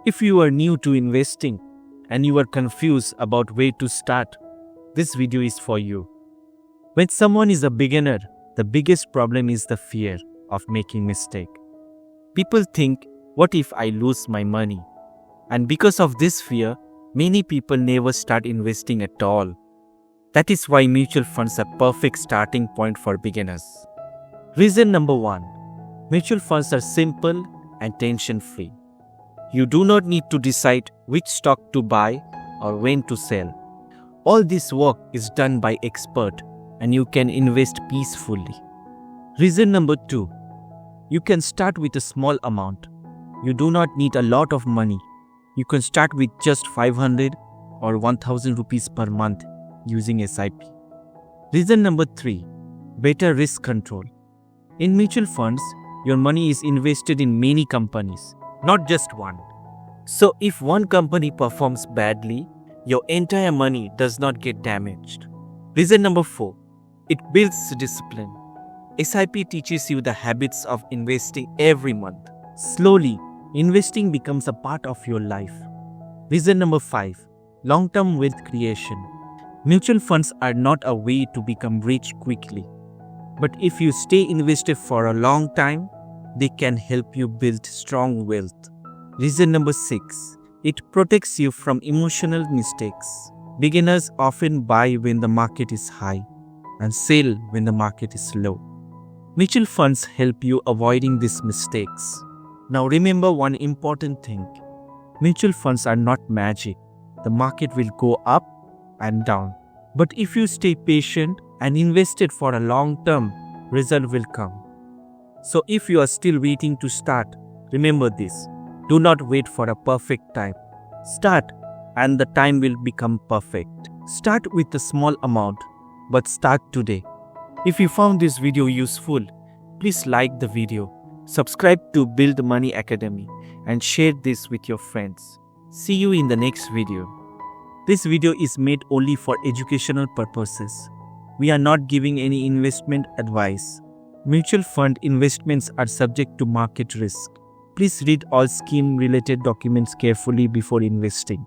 If you are new to investing and you are confused about where to start, this video is for you. When someone is a beginner, the biggest problem is the fear of making mistake. People think, what if I lose my money? And because of this fear, many people never start investing at all. That is why mutual funds are perfect starting point for beginners. Reason number 1. Mutual funds are simple and tension-free. You do not need to decide which stock to buy or when to sell. All this work is done by expert and you can invest peacefully. Reason number 2. You can start with a small amount. You do not need a lot of money. You can start with just 500 or 1000 rupees per month using SIP. Reason number 3. Better risk control. In mutual funds, your money is invested in many companies, not just one. So if one company performs badly, your entire money does not get damaged. Reason number 4. It builds discipline. SIP teaches you the habits of investing every month. Slowly, investing becomes a part of your life. Reason number 5. Long-term wealth creation. Mutual funds are not a way to become rich quickly. But if you stay invested for a long time, they can help you build strong wealth. Reason number 6. It protects you from emotional mistakes. Beginners often buy when the market is high and sell when the market is low. Mutual funds help you avoiding these mistakes. Now remember one important thing. Mutual funds are not magic. The market will go up and down. But if you stay patient and invested for a long term, result will come. So if you are still waiting to start, remember this. Do not wait for a perfect time. Start and the time will become perfect. Start with a small amount, but start today. If you found this video useful, please like the video, subscribe to Build Money Academy and share this with your friends. See you in the next video. This video is made only for educational purposes. We are not giving any investment advice. Mutual fund investments are subject to market risk. Please read all scheme-related documents carefully before investing.